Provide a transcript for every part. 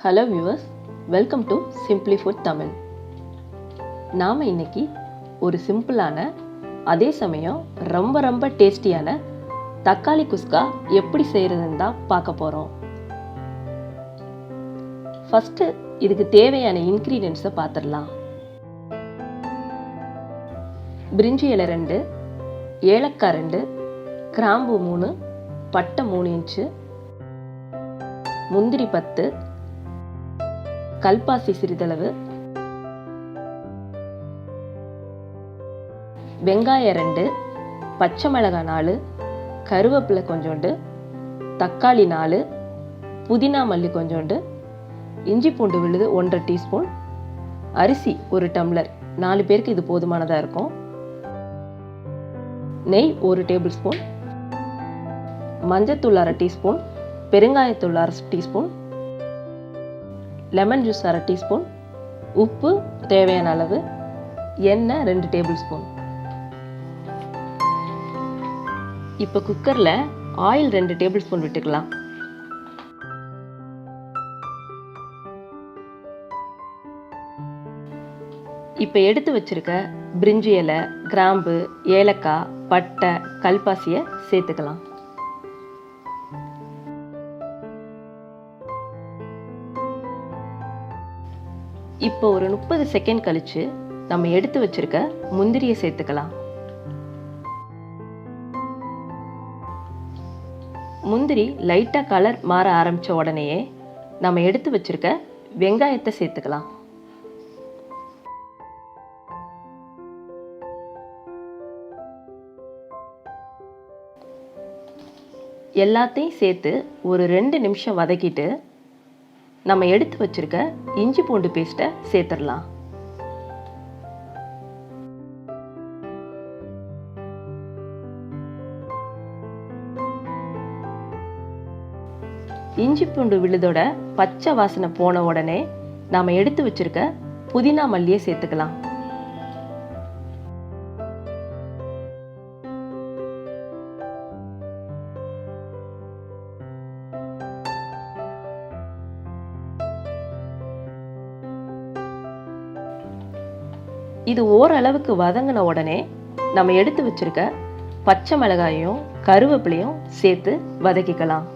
Hello viewers, welcome to simply food Tamil. நாம் இன்னைக்கு ஒரு சிம்பிளான அதே சமயம் ரொம்ப டேஸ்டியான தக்காளி குஸ்கா எப்படி செய்கிறதுன்னு தான் பார்க்க போகிறோம். ஃபஸ்ட்டு இதுக்கு தேவையான இன்க்ரீடியன்ட்ஸை பார்த்துடலாம். பிரிஞ்சி இலை 2, ஏலக்காய் 2, கிராம்பு 3, பட்டை 3 இன்ச்சு, முந்திரி 10, கல்பாசி சிறிதளவு, வெங்காயம் 2, பச்சை மிளகாய் 4, கருவேப்பிலை கொஞ்சோண்டு, தக்காளி 4, புதினா மல்லி கொஞ்சோண்டு, இஞ்சி பூண்டு விழுது 1.5 டீஸ்பூன், அரிசி 1 டம்ளர், 4 பேருக்கு இது போதுமானதாக இருக்கும், நெய் 1 டேபிள் ஸ்பூன், மஞ்சத்தூள் 1/2 டீஸ்பூன், பெருங்காயத்தூள் 1/2 டீஸ்பூன், லெமன் ஜூஸ் 1/2 டீஸ்பூன், உப்பு தேவையான அளவு, எண்ணெய் 2 டேபிள் ஸ்பூன். இப்போ குக்கரில் ஆயில் 2 டேபிள் ஸ்பூன் விட்டுக்கலாம். இப்போ எடுத்து வச்சிருக்க பிரிஞ்சி இலை, கிராம்பு, ஏலக்காய், பட்டை, கல்பாசியை சேர்த்துக்கலாம். இப்போ ஒரு 30 செகண்ட் கழிச்சு நம்ம எடுத்து வச்சிருக்க முந்திரியை சேர்த்துக்கலாம். முந்திரி லைட்டாக கலர் மாற ஆரம்பித்த உடனேயே நம்ம எடுத்து வச்சிருக்க வெங்காயத்தை சேர்த்துக்கலாம். எல்லாத்தையும் சேர்த்து ஒரு 2 நிமிஷம் வதக்கிட்டு நம்ம எடுத்து வச்சிருக்க இஞ்சி பூண்டு பேஸ்ட்டை சேர்த்துடலாம். இஞ்சி பூண்டு விழுதோட பச்சை வாசனை போன உடனே நாம எடுத்து வச்சிருக்க புதினா மல்லியை சேர்த்துக்கலாம். இது ஓரளவுக்கு வதங்கின உடனே நம்ம எடுத்து வச்சிருக்க பச்சை மிளகாயும் கருவேப்பிலையும் சேர்த்து வதக்கிக்கலாம்.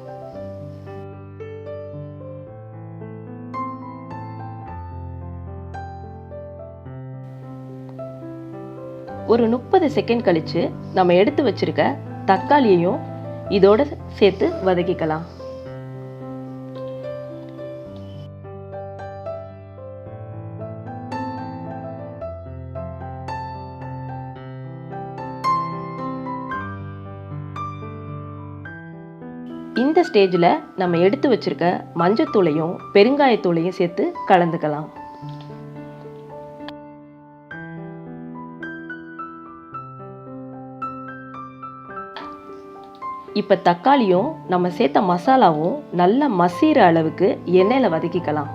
ஒரு 30 செகண்ட் கழிச்சு நம்ம எடுத்து வச்சிருக்க தக்காளியையும் இதோட சேர்த்து வதக்கிக்கலாம். இந்த ஸ்டேஜில் நம்ம எடுத்து வச்சிருக்க மஞ்சத்தூளையும் பெருங்காயத்தூளையும் சேர்த்து கலந்துக்கலாம். இப்போ தக்காளியும் நம்ம சேர்த்த மசாலாவும் நல்லா மசிற அளவுக்கு எண்ணெயில் வதக்கிக்கலாம்.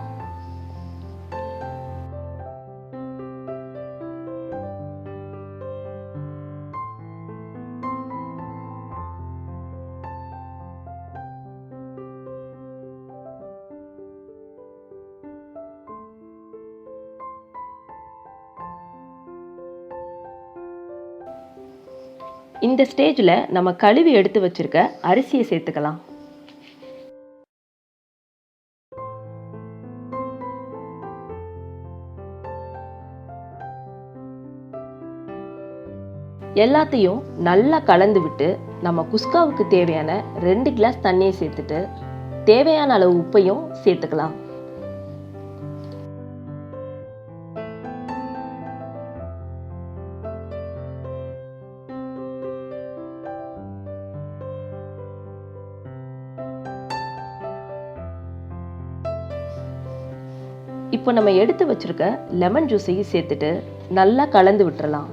இந்த ஸ்டேஜில் நம்ம கழுவி எடுத்து வச்சிருக்க அரிசியை சேர்த்துக்கலாம். எல்லாத்தையும் நல்லா கலந்து விட்டு நம்ம குஸ்காவுக்கு தேவையான 2 கிளாஸ் தண்ணியை சேர்த்துட்டு தேவையான அளவு உப்பையும் சேர்த்துக்கலாம். இப்போ நம்ம எடுத்து வச்சிருக்க லெமன் ஜூஸையும் சேர்த்துட்டு நல்லா கலந்து விட்டுறலாம்.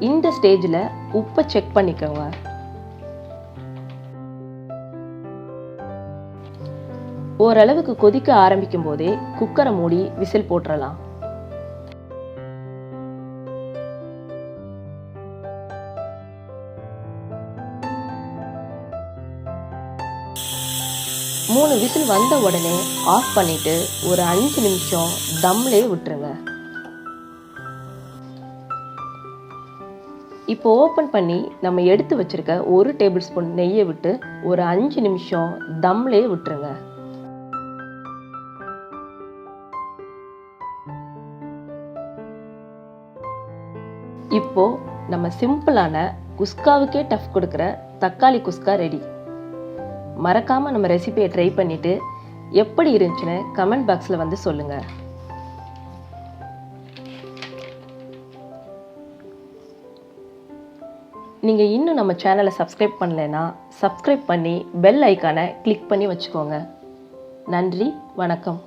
இந்த ஸ்டேஜில் உப்பை செக் பண்ணிக்கோங்க. ஓரளவுக்கு கொதிக்க ஆரம்பிக்கும் போதே குக்கரை மூடி விசில் போட்டுறலாம். 3 விசில் வந்த உடனே ஆஃப் பண்ணிவிட்டு ஒரு 5 நிமிஷம் தம்லே விட்டுருங்க. இப்போ ஓப்பன் பண்ணி நம்ம எடுத்து வச்சுருக்க 1 டேபிள் ஸ்பூன் நெய்யை விட்டு ஒரு 5 நிமிஷம் தம்லே விட்டுருங்க. இப்போ நம்ம சிம்பிளான குஸ்காவுக்கே டஃப் கொடுக்குற தக்காளி குஸ்கா ரெடி. மறக்காமல் நம்ம ரெசிபியை ட்ரை பண்ணிவிட்டு எப்படி இருந்துச்சுன்னு கமெண்ட் பாக்ஸில் வந்து சொல்லுங்கள். நீங்கள் இன்னும் நம்ம சேனலை சப்ஸ்கிரைப் பண்ணலைன்னா சப்ஸ்கிரைப் பண்ணி பெல் ஐக்கானை கிளிக் பண்ணி வச்சுக்கோங்க. நன்றி, வணக்கம்.